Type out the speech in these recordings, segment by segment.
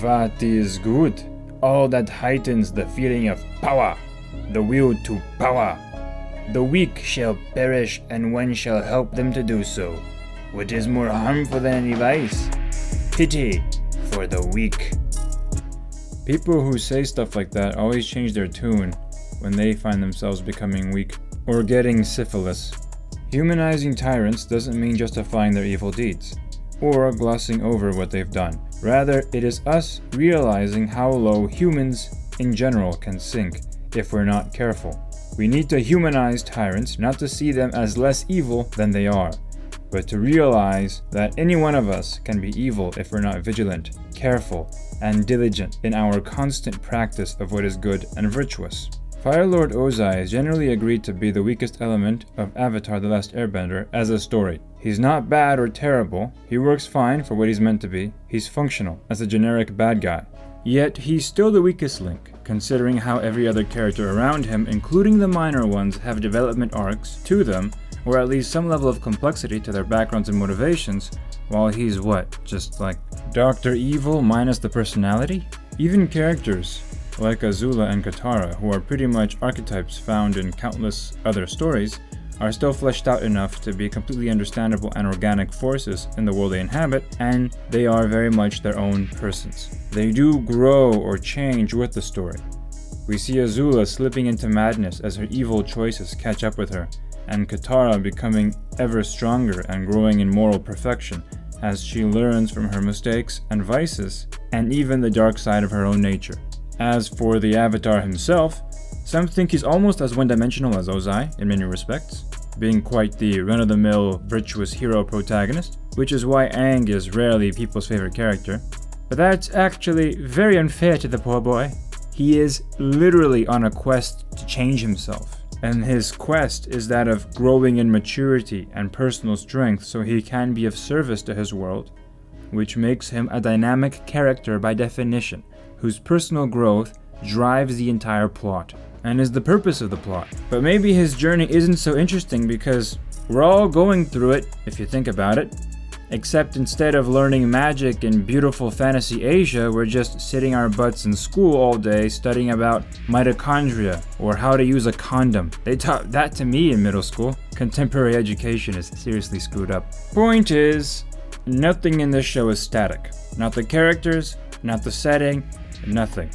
That is good. All that heightens the feeling of power, the will to power. The weak shall perish, and one shall help them to do so. What is more harmful than any vice? Pity for the weak. People who say stuff like that always change their tune when they find themselves becoming weak or getting syphilis. Humanizing tyrants doesn't mean justifying their evil deeds or glossing over what they've done. Rather, it is us realizing how low humans in general can sink if we're not careful. We need to humanize tyrants, not to see them as less evil than they are, but to realize that any one of us can be evil if we're not vigilant, careful, and diligent in our constant practice of what is good and virtuous. Firelord Ozai is generally agreed to be the weakest element of Avatar the Last Airbender as a story. He's not bad or terrible, he works fine for what he's meant to be, he's functional as a generic bad guy. Yet he's still the weakest link, considering how every other character around him, including the minor ones, have development arcs to them, or at least some level of complexity to their backgrounds and motivations, while he's what, just like Dr. Evil minus the personality? Even characters like Azula and Katara, who are pretty much archetypes found in countless other stories, are still fleshed out enough to be completely understandable and organic forces in the world they inhabit, and they are very much their own persons. They do grow or change with the story. We see Azula slipping into madness as her evil choices catch up with her, and Katara becoming ever stronger and growing in moral perfection as she learns from her mistakes and vices, and even the dark side of her own nature. As for the Avatar himself, some think he's almost as one-dimensional as Ozai in many respects, being quite the run-of-the-mill virtuous hero protagonist, which is why Aang is rarely people's favorite character. But that's actually very unfair to the poor boy. He is literally on a quest to change himself, and his quest is that of growing in maturity and personal strength so he can be of service to his world, which makes him a dynamic character by definition, whose personal growth drives the entire plot, and is the purpose of the plot. But maybe his journey isn't so interesting because we're all going through it, if you think about it, except instead of learning magic in beautiful fantasy Asia, we're just sitting our butts in school all day studying about mitochondria or how to use a condom. They taught that to me in middle school. Contemporary education is seriously screwed up. Point is, nothing in this show is static. Not the characters, not the setting, nothing.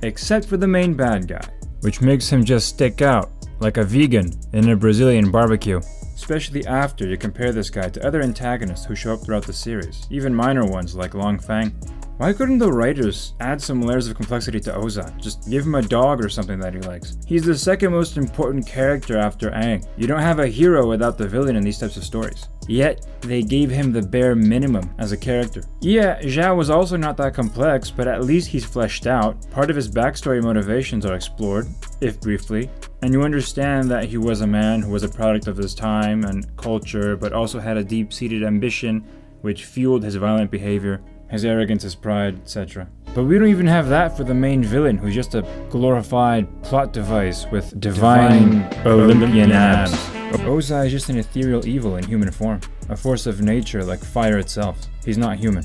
Except for the main bad guy, which makes him just stick out like a vegan in a Brazilian barbecue. Especially after you compare this guy to other antagonists who show up throughout the series, even minor ones like Long Fang. Why couldn't the writers add some layers of complexity to Ozai? Just give him a dog or something that he likes. He's the second most important character after Aang. You don't have a hero without the villain in these types of stories. Yet, they gave him the bare minimum as a character. Yeah, Zhao was also not that complex, but at least he's fleshed out. Part of his backstory motivations are explored, if briefly, and you understand that he was a man who was a product of his time and culture, but also had a deep-seated ambition which fueled his violent behavior, his arrogance, his pride, etc. But we don't even have that for the main villain, who's just a glorified plot device with divine Olympian abs. Ozai is just an ethereal evil in human form, a force of nature like fire itself. He's not human.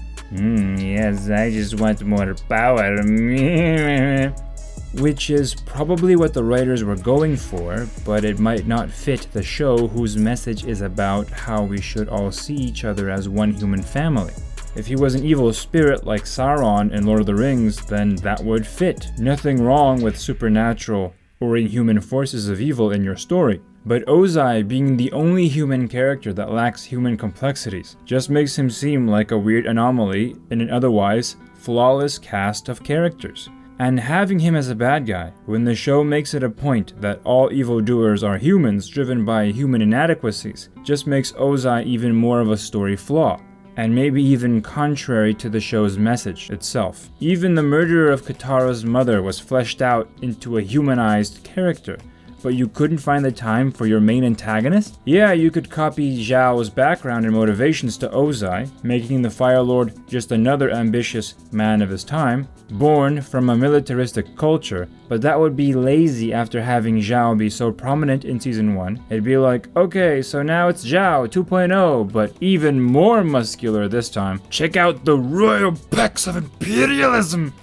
Yes, I just want more power. Which is probably what the writers were going for, but it might not fit the show whose message is about how we should all see each other as one human family. If he was an evil spirit like Sauron in Lord of the Rings, then that would fit. Nothing wrong with supernatural or inhuman forces of evil in your story. But Ozai being the only human character that lacks human complexities just makes him seem like a weird anomaly in an otherwise flawless cast of characters. And having him as a bad guy, when the show makes it a point that all evildoers are humans driven by human inadequacies, just makes Ozai even more of a story flaw, and maybe even contrary to the show's message itself. Even the murderer of Katara's mother was fleshed out into a humanized character, but you couldn't find the time for your main antagonist? Yeah, you could copy Zhao's background and motivations to Ozai, making the Firelord just another ambitious man of his time, born from a militaristic culture, but that would be lazy after having Zhao be so prominent in Season 1. It'd be like, okay, so now it's Zhao 2.0, but even more muscular this time. Check out the royal pecs of imperialism!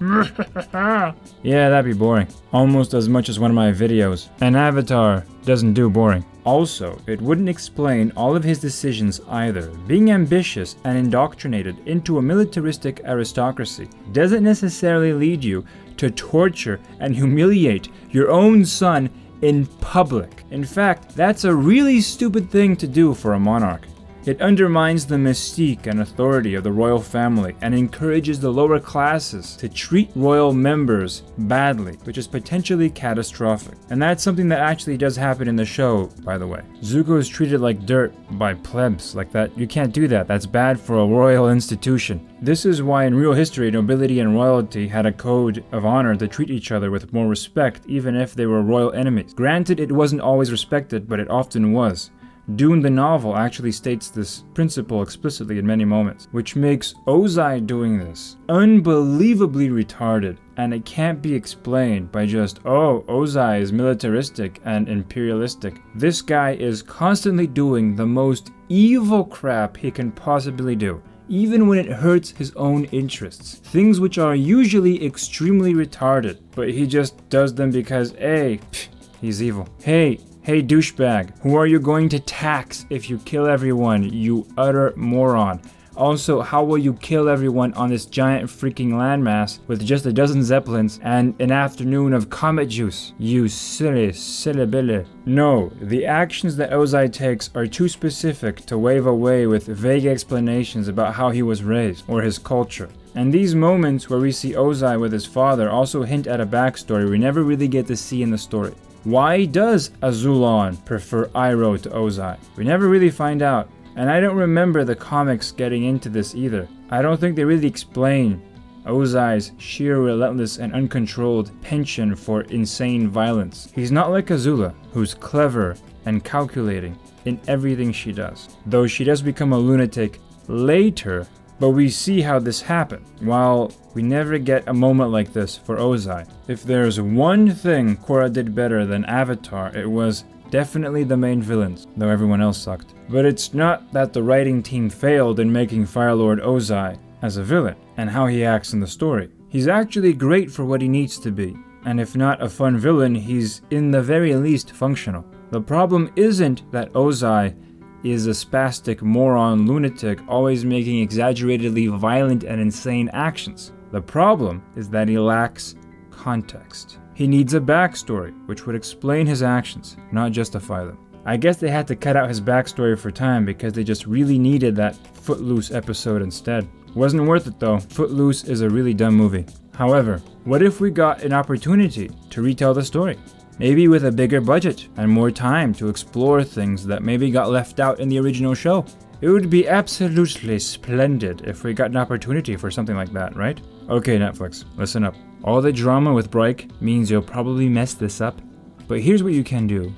Yeah, that'd be boring. Almost as much as one of my videos. And Avatar doesn't do boring. Also, it wouldn't explain all of his decisions either. Being ambitious and indoctrinated into a militaristic aristocracy doesn't necessarily lead you to torture and humiliate your own son in public. In fact, that's a really stupid thing to do for a monarch. It undermines the mystique and authority of the royal family and encourages the lower classes to treat royal members badly, which is potentially catastrophic. And that's something that actually does happen in the show, by the way. Zuko is treated like dirt by plebs like that. You can't do that. That's bad for a royal institution. This is why in real history, nobility and royalty had a code of honor to treat each other with more respect, even if they were royal enemies. Granted, it wasn't always respected, but it often was. Dune the novel actually states this principle explicitly in many moments, which makes Ozai doing this unbelievably retarded, and it can't be explained by just, oh, Ozai is militaristic and imperialistic. This guy is constantly doing the most evil crap he can possibly do, even when it hurts his own interests. Things which are usually extremely retarded, but he just does them because, hey, he's evil. Hey douchebag, who are you going to tax if you kill everyone, you utter moron? Also, how will you kill everyone on this giant freaking landmass with just a dozen zeppelins and an afternoon of comet juice? You silly billy. No, the actions that Ozai takes are too specific to wave away with vague explanations about how he was raised or his culture. And these moments where we see Ozai with his father also hint at a backstory we never really get to see in the story. Why does Azulon prefer Iroh to Ozai? We never really find out, and I don't remember the comics getting into this either. I don't think they really explain Ozai's sheer relentless and uncontrolled penchant for insane violence. He's not like Azula, who's clever and calculating in everything she does, though she does become a lunatic later. But we see how this happened, while we never get a moment like this for Ozai. If there's one thing Korra did better than Avatar, it was definitely the main villains, though everyone else sucked. But it's not that the writing team failed in making Firelord Ozai as a villain, and how he acts in the story. He's actually great for what he needs to be, and if not a fun villain, he's in the very least functional. The problem isn't that Ozai is a spastic moron lunatic always making exaggeratedly violent and insane actions. The problem is that he lacks context. He needs a backstory, which would explain his actions, not justify them. I guess they had to cut out his backstory for time because they just really needed that Footloose episode instead. Wasn't worth it though. Footloose is a really dumb movie. However, what if we got an opportunity to retell the story? Maybe with a bigger budget and more time to explore things that maybe got left out in the original show. It would be absolutely splendid if we got an opportunity for something like that, right? Okay, Netflix, listen up. All the drama with Bryke means you'll probably mess this up, but here's what you can do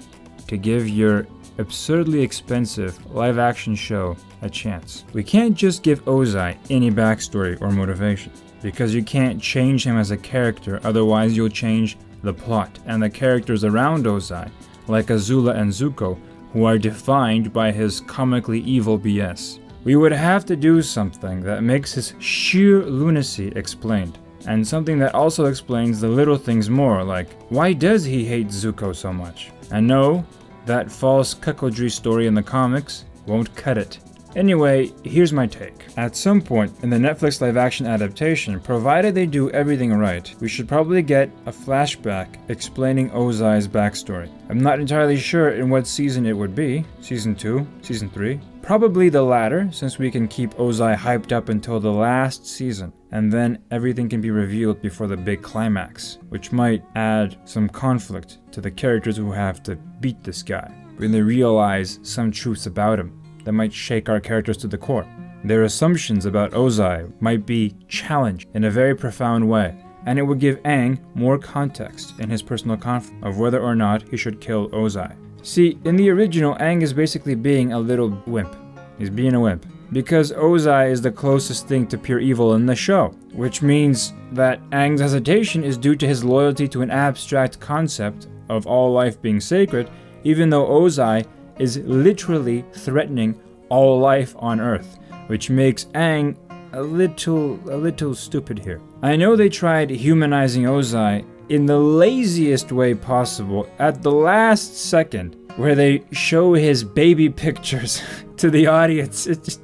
to give your absurdly expensive live-action show a chance. We can't just give Ozai any backstory or motivation, because you can't change him as a character, otherwise you'll change the plot and the characters around Ozai, like Azula and Zuko, who are defined by his comically evil BS. We would have to do something that makes his sheer lunacy explained, and something that also explains the little things more, like why does he hate Zuko so much? And no, that false cuckoldry story in the comics won't cut it. Anyway, here's my take. At some point in the Netflix live-action adaptation, provided they do everything right, we should probably get a flashback explaining Ozai's backstory. I'm not entirely sure in what season it would be. Season 2? Season 3? Probably the latter, since we can keep Ozai hyped up until the last season, and then everything can be revealed before the big climax, which might add some conflict to the characters who have to beat this guy, when they realize some truths about him that might shake our characters to the core. Their assumptions about Ozai might be challenged in a very profound way, and it would give Aang more context in his personal conflict of whether or not he should kill Ozai. See, in the original, Aang is basically being a little wimp. He's being a wimp. Because Ozai is the closest thing to pure evil in the show, which means that Aang's hesitation is due to his loyalty to an abstract concept of all life being sacred, even though Ozai is literally threatening all life on Earth, which makes Aang a little stupid here. I know they tried humanizing Ozai in the laziest way possible at the last second, where they show his baby pictures to the audience. It's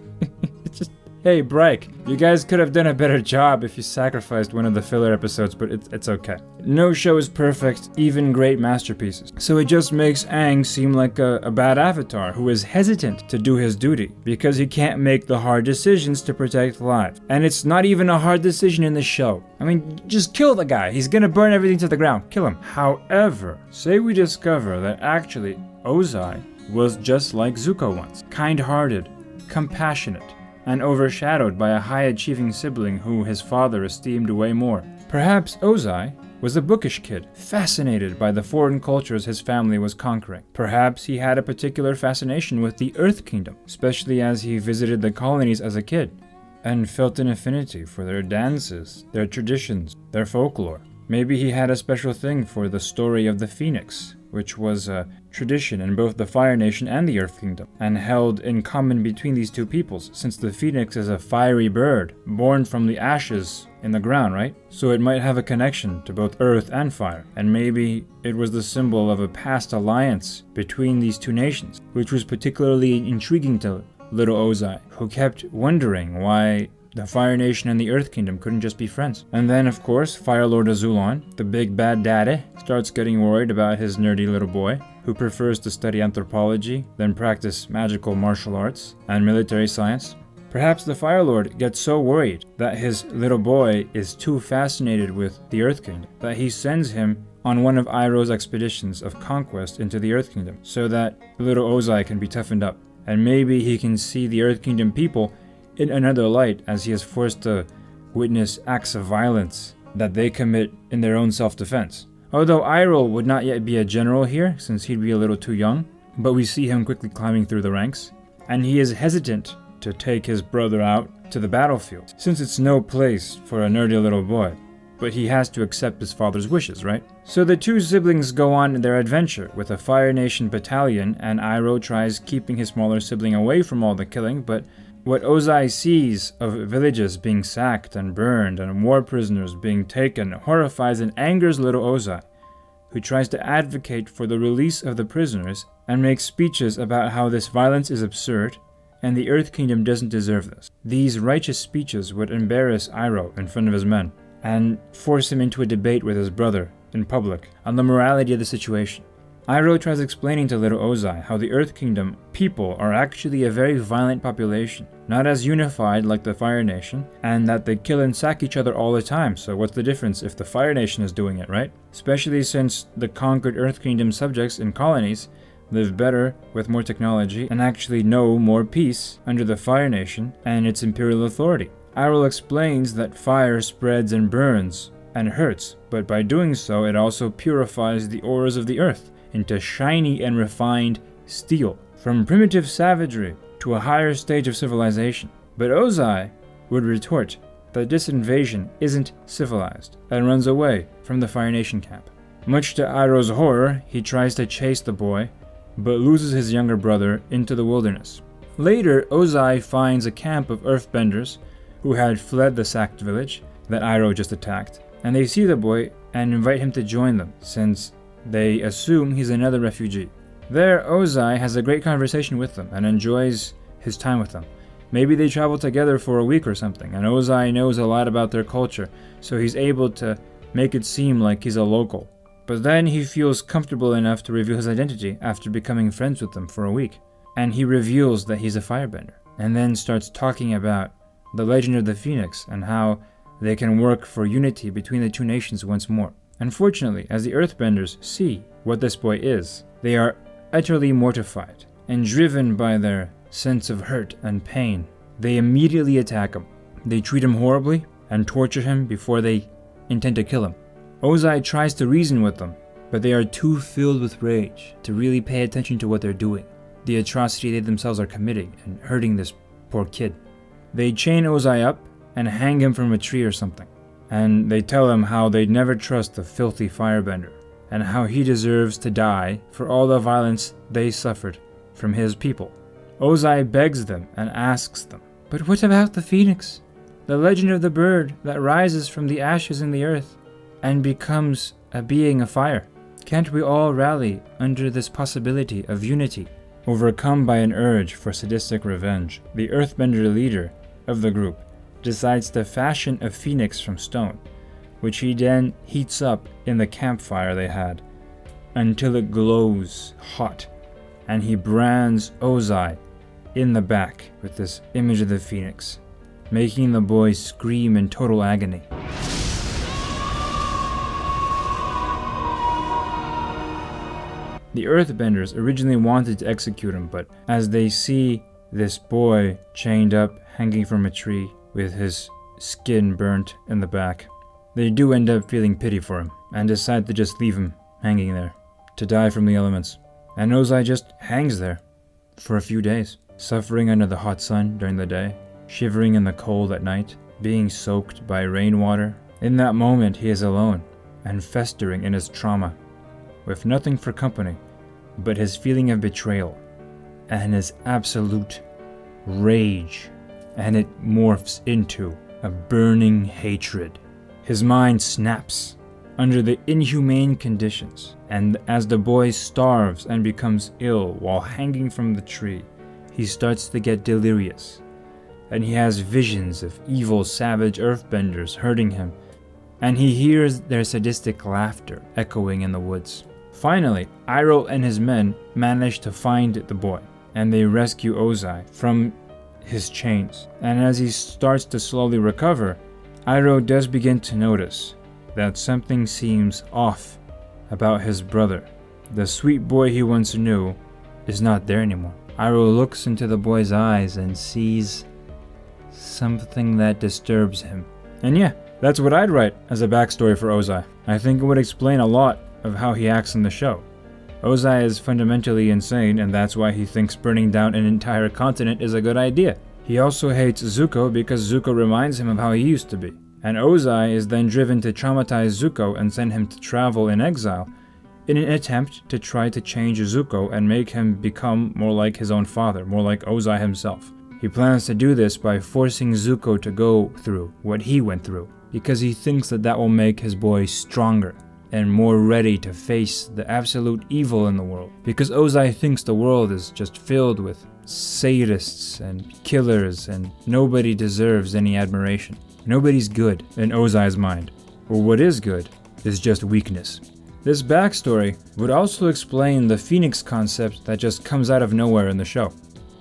just, hey, break. You guys could have done a better job if you sacrificed one of the filler episodes, but it's okay. No show is perfect, even great masterpieces. So it just makes Aang seem like a bad avatar who is hesitant to do his duty because he can't make the hard decisions to protect lives. And it's not even a hard decision in the show. I mean, just kill the guy. He's gonna burn everything to the ground. Kill him. However, say we discover that actually Ozai was just like Zuko once. Kind-hearted, compassionate, and overshadowed by a high-achieving sibling who his father esteemed way more. Perhaps Ozai was a bookish kid, fascinated by the foreign cultures his family was conquering. Perhaps he had a particular fascination with the Earth Kingdom, especially as he visited the colonies as a kid, and felt an affinity for their dances, their traditions, their folklore. Maybe he had a special thing for the story of the Phoenix, which was a tradition in both the Fire Nation and the Earth Kingdom, and held in common between these two peoples, since the Phoenix is a fiery bird, born from the ashes in the ground, right? So it might have a connection to both Earth and Fire, and maybe it was the symbol of a past alliance between these two nations, which was particularly intriguing to little Ozai, who kept wondering why the Fire Nation and the Earth Kingdom couldn't just be friends. And then, of course, Firelord Azulon, the big bad daddy, starts getting worried about his nerdy little boy, who prefers to study anthropology, then practice magical martial arts and military science. Perhaps the Firelord gets so worried that his little boy is too fascinated with the Earth Kingdom that he sends him on one of Iroh's expeditions of conquest into the Earth Kingdom, so that little Ozai can be toughened up. And maybe he can see the Earth Kingdom people in another light as he is forced to witness acts of violence that they commit in their own self-defense. Although Iroh would not yet be a general here, since he'd be a little too young, but we see him quickly climbing through the ranks, and he is hesitant to take his brother out to the battlefield, since it's no place for a nerdy little boy. But he has to accept his father's wishes, right? So the two siblings go on their adventure with a Fire Nation battalion, and Iroh tries keeping his smaller sibling away from all the killing, but what Ozai sees of villages being sacked and burned and war prisoners being taken horrifies and angers little Ozai, who tries to advocate for the release of the prisoners and makes speeches about how this violence is absurd and the Earth Kingdom doesn't deserve this. These righteous speeches would embarrass Iroh in front of his men and force him into a debate with his brother in public on the morality of the situation. Iroh tries explaining to little Ozai how the Earth Kingdom people are actually a very violent population, not as unified like the Fire Nation, and that they kill and sack each other all the time, so what's the difference if the Fire Nation is doing it, right? Especially since the conquered Earth Kingdom subjects in colonies live better with more technology and actually know more peace under the Fire Nation and its imperial authority. Iroh explains that fire spreads and burns and hurts, but by doing so it also purifies the auras of the earth into shiny and refined steel, from primitive savagery to a higher stage of civilization. But Ozai would retort that this invasion isn't civilized, and runs away from the Fire Nation camp. Much to Iroh's horror, he tries to chase the boy, but loses his younger brother into the wilderness. Later, Ozai finds a camp of earthbenders who had fled the sacked village that Iroh just attacked, and they see the boy and invite him to join them, since they assume he's another refugee. There, Ozai has a great conversation with them and enjoys his time with them. Maybe they travel together for a week or something, and Ozai knows a lot about their culture, so he's able to make it seem like he's a local. But then he feels comfortable enough to reveal his identity after becoming friends with them for a week. And he reveals that he's a firebender, and then starts talking about the legend of the Phoenix and how they can work for unity between the two nations once more. Unfortunately, as the Earthbenders see what this boy is, they are utterly mortified and driven by their sense of hurt and pain. They immediately attack him. They treat him horribly and torture him before they intend to kill him. Ozai tries to reason with them, but they are too filled with rage to really pay attention to what they're doing, the atrocity they themselves are committing and hurting this poor kid. They chain Ozai up and hang him from a tree or something, and they tell him how they'd never trust the filthy firebender, and how he deserves to die for all the violence they suffered from his people. Ozai begs them and asks them, "But what about the phoenix? The legend of the bird that rises from the ashes in the earth and becomes a being of fire? Can't we all rally under this possibility of unity?" Overcome by an urge for sadistic revenge, the earthbender leader of the group decides to fashion a phoenix from stone, which he then heats up in the campfire they had until it glows hot, and he brands Ozai in the back with this image of the phoenix, making the boy scream in total agony. The earthbenders originally wanted to execute him, but as they see this boy chained up, hanging from a tree with his skin burnt in the back, they do end up feeling pity for him and decide to just leave him hanging there to die from the elements. And Ozai just hangs there for a few days, suffering under the hot sun during the day, shivering in the cold at night, being soaked by rainwater. In that moment, he is alone and festering in his trauma, with nothing for company but his feeling of betrayal and his absolute rage, and it morphs into a burning hatred. His mind snaps under the inhumane conditions, and as the boy starves and becomes ill while hanging from the tree, he starts to get delirious, and he has visions of evil, savage earthbenders hurting him, and he hears their sadistic laughter echoing in the woods. Finally, Iroh and his men manage to find the boy, and they rescue Ozai from his chains. And as he starts to slowly recover, Iroh does begin to notice that something seems off about his brother. The sweet boy he once knew is not there anymore. Iroh looks into the boy's eyes and sees something that disturbs him. And yeah, that's what I'd write as a backstory for Ozai. I think it would explain a lot of how he acts in the show. Ozai is fundamentally insane, and that's why he thinks burning down an entire continent is a good idea. He also hates Zuko because Zuko reminds him of how he used to be. And Ozai is then driven to traumatize Zuko and send him to travel in exile in an attempt to try to change Zuko and make him become more like his own father, more like Ozai himself. He plans to do this by forcing Zuko to go through what he went through, because he thinks that that will make his boy stronger and more ready to face the absolute evil in the world. Because Ozai thinks the world is just filled with sadists and killers, and nobody deserves any admiration. Nobody's good in Ozai's mind, or what is good is just weakness. This backstory would also explain the Phoenix concept that just comes out of nowhere in the show.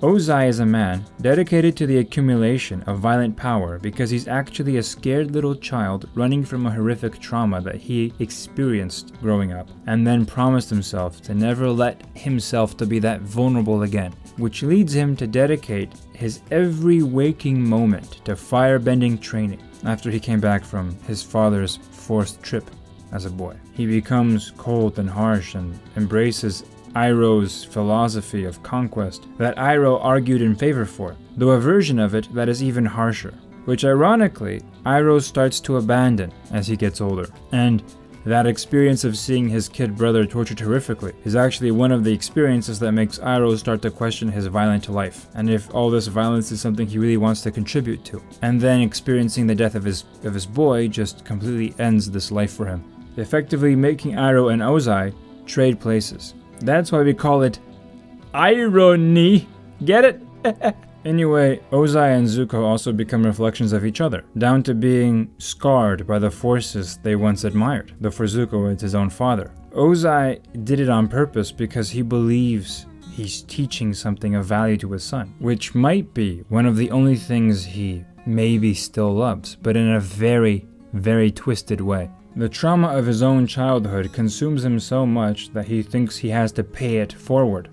Ozai is a man dedicated to the accumulation of violent power because he's actually a scared little child running from a horrific trauma that he experienced growing up, and then promised himself to never let himself to be that vulnerable again, which leads him to dedicate his every waking moment to firebending training after he came back from his father's forced trip as a boy. He becomes cold and harsh and embraces Iroh's philosophy of conquest that Iroh argued in favor for, though a version of it that is even harsher, which ironically Iroh starts to abandon as he gets older. And that experience of seeing his kid brother tortured horrifically is actually one of the experiences that makes Iroh start to question his violent life, and if all this violence is something he really wants to contribute to. And then experiencing the death of his boy just completely ends this life for him, effectively making Iroh and Ozai trade places. That's why we call it irony. Get it? Anyway, Ozai and Zuko also become reflections of each other, down to being scarred by the forces they once admired, though for Zuko it's his own father. Ozai did it on purpose because he believes he's teaching something of value to his son, which might be one of the only things he maybe still loves, but in a very, very twisted way. The trauma of his own childhood consumes him so much that he thinks he has to pay it forward.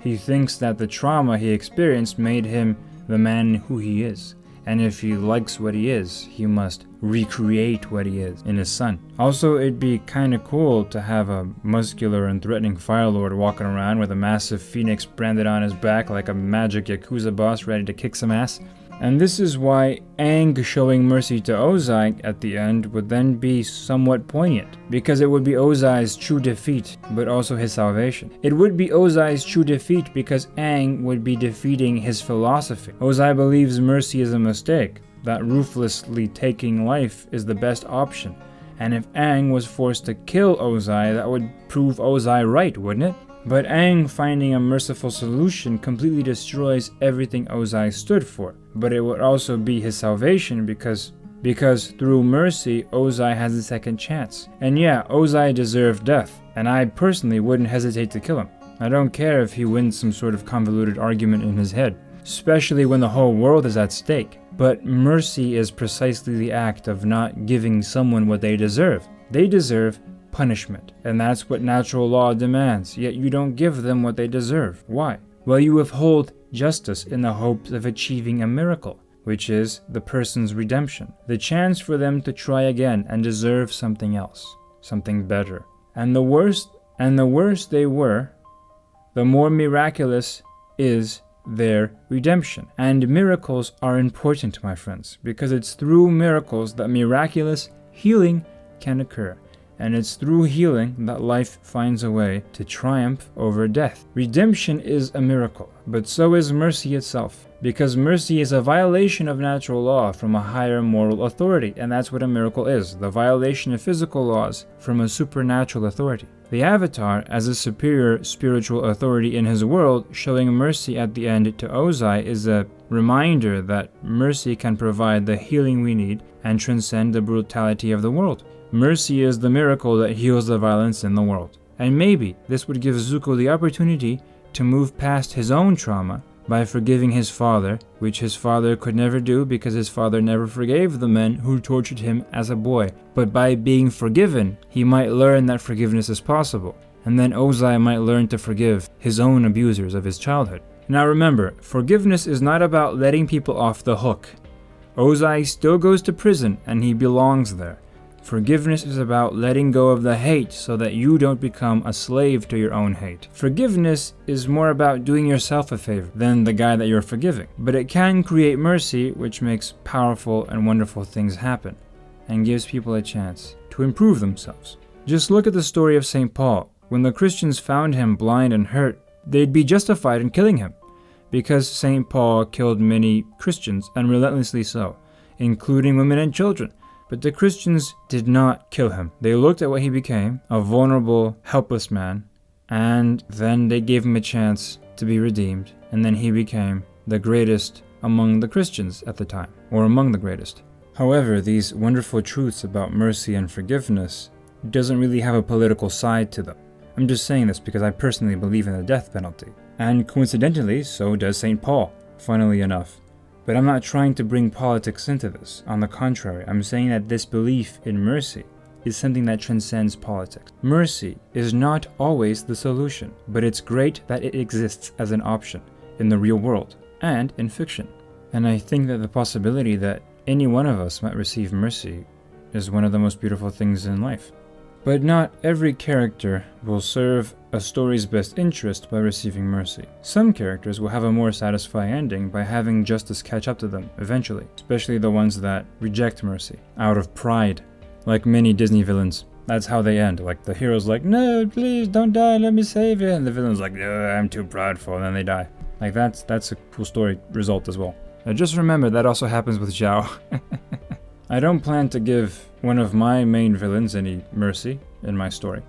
He thinks that the trauma he experienced made him the man who he is, And if he likes what he is, he must recreate what he is in his son. Also, it'd be kinda cool to have a muscular and threatening Firelord walking around with a massive phoenix branded on his back like a magic Yakuza boss ready to kick some ass. And this is why Aang showing mercy to Ozai at the end would then be somewhat poignant, because it would be Ozai's true defeat, but also his salvation. It would be Ozai's true defeat because Aang would be defeating his philosophy. Ozai believes mercy is a mistake, that ruthlessly taking life is the best option. And if Aang was forced to kill Ozai, that would prove Ozai right, wouldn't it? But Aang finding a merciful solution completely destroys everything Ozai stood for. But it would also be his salvation because through mercy, Ozai has a second chance. And yeah, Ozai deserved death, and I personally wouldn't hesitate to kill him. I don't care if he wins some sort of convoluted argument in his head, especially when the whole world is at stake. But mercy is precisely the act of not giving someone what they deserve. They deserve punishment, and that's what natural law demands, yet you don't give them what they deserve. Why? Well, you withhold justice in the hopes of achieving a miracle, which is the person's redemption, the chance for them to try again and deserve something else, something better. And the worse they were, the more miraculous is their redemption. And miracles are important, my friends, because it's through miracles that miraculous healing can occur. And it's through healing that life finds a way to triumph over death. Redemption is a miracle, but so is mercy itself, because mercy is a violation of natural law from a higher moral authority, and that's what a miracle is, the violation of physical laws from a supernatural authority. The Avatar, as a superior spiritual authority in his world, showing mercy at the end to Ozai is a reminder that mercy can provide the healing we need and transcend the brutality of the world. Mercy is the miracle that heals the violence in the world. And maybe this would give Zuko the opportunity to move past his own trauma by forgiving his father, which his father could never do because his father never forgave the men who tortured him as a boy. But by being forgiven, he might learn that forgiveness is possible. And then Ozai might learn to forgive his own abusers of his childhood. Now remember, forgiveness is not about letting people off the hook. Ozai still goes to prison and he belongs there. Forgiveness is about letting go of the hate so that you don't become a slave to your own hate. Forgiveness is more about doing yourself a favor than the guy that you're forgiving. But it can create mercy, which makes powerful and wonderful things happen and gives people a chance to improve themselves. Just look at the story of St. Paul. When the Christians found him blind and hurt, they'd be justified in killing him because St. Paul killed many Christians, and relentlessly so, including women and children. But the Christians did not kill him. They looked at what he became, a vulnerable, helpless man, and then they gave him a chance to be redeemed, and then he became the greatest among the Christians at the time, or among the greatest. However, these wonderful truths about mercy and forgiveness doesn't really have a political side to them. I'm just saying this because I personally believe in the death penalty. And coincidentally, so does St. Paul, funnily enough. But I'm not trying to bring politics into this. On the contrary, I'm saying that this belief in mercy is something that transcends politics. Mercy is not always the solution, but it's great that it exists as an option in the real world and in fiction. And I think that the possibility that any one of us might receive mercy is one of the most beautiful things in life. But not every character will serve a story's best interest by receiving mercy. Some characters will have a more satisfying ending by having justice catch up to them eventually, especially the ones that reject mercy out of pride, like many Disney villains. That's how they end. Like the hero's like, "No, please don't die, let me save you," and the villain's like, "No, I'm too prideful," and then they die. Like that's a cool story result as well. Now just remember that also happens with Zhao. I don't plan to give one of my main villains any mercy in my story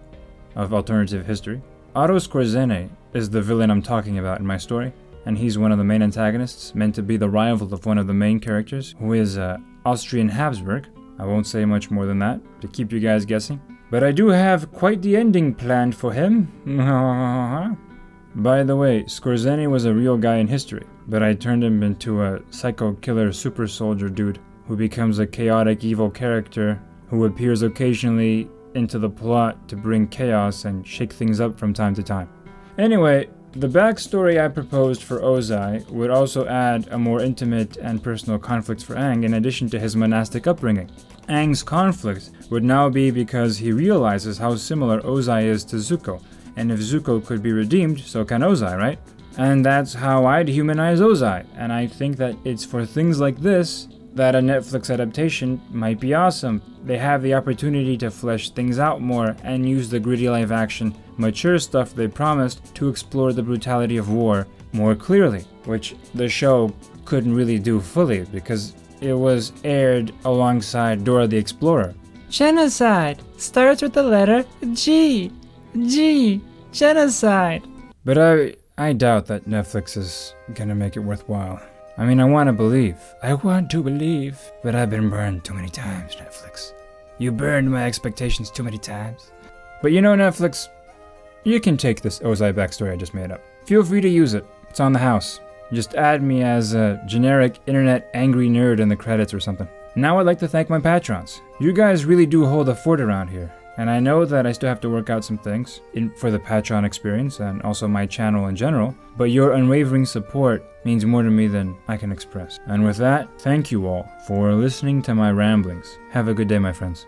of alternative history. Otto Skorzeny is the villain I'm talking about in my story, and he's one of the main antagonists, meant to be the rival of one of the main characters, who is Austrian Habsburg. I won't say much more than that, to keep you guys guessing. But I do have quite the ending planned for him. By the way, Skorzeny was a real guy in history, but I turned him into a psycho killer super soldier dude who becomes a chaotic evil character who appears occasionally into the plot to bring chaos and shake things up from time to time. Anyway, The backstory I proposed for Ozai would also add a more intimate and personal conflict for Aang in addition to his monastic upbringing. Aang's conflict would now be because he realizes how similar Ozai is to Zuko, and if Zuko could be redeemed, so can Ozai, right? And that's how I'd humanize Ozai, and I think that it's for things like this that a Netflix adaptation might be awesome. They have the opportunity to flesh things out more and use the gritty live action, mature stuff they promised to explore the brutality of war more clearly, which the show couldn't really do fully because it was aired alongside Dora the Explorer. Genocide starts with the letter G. G. Genocide. But I doubt that Netflix is gonna make it worthwhile. I mean, I want to believe, but I've been burned too many times, Netflix. You burned my expectations too many times. But you know, Netflix, you can take this Ozai backstory I just made up. Feel free to use it. It's on the house. Just add me as a generic internet angry nerd in the credits or something. Now I'd like to thank my patrons. You guys really do hold a fort around here. And I know that I still have to work out some things for the Patreon experience and also my channel in general, but your unwavering support means more to me than I can express. And with that, thank you all for listening to my ramblings. Have a good day, my friends.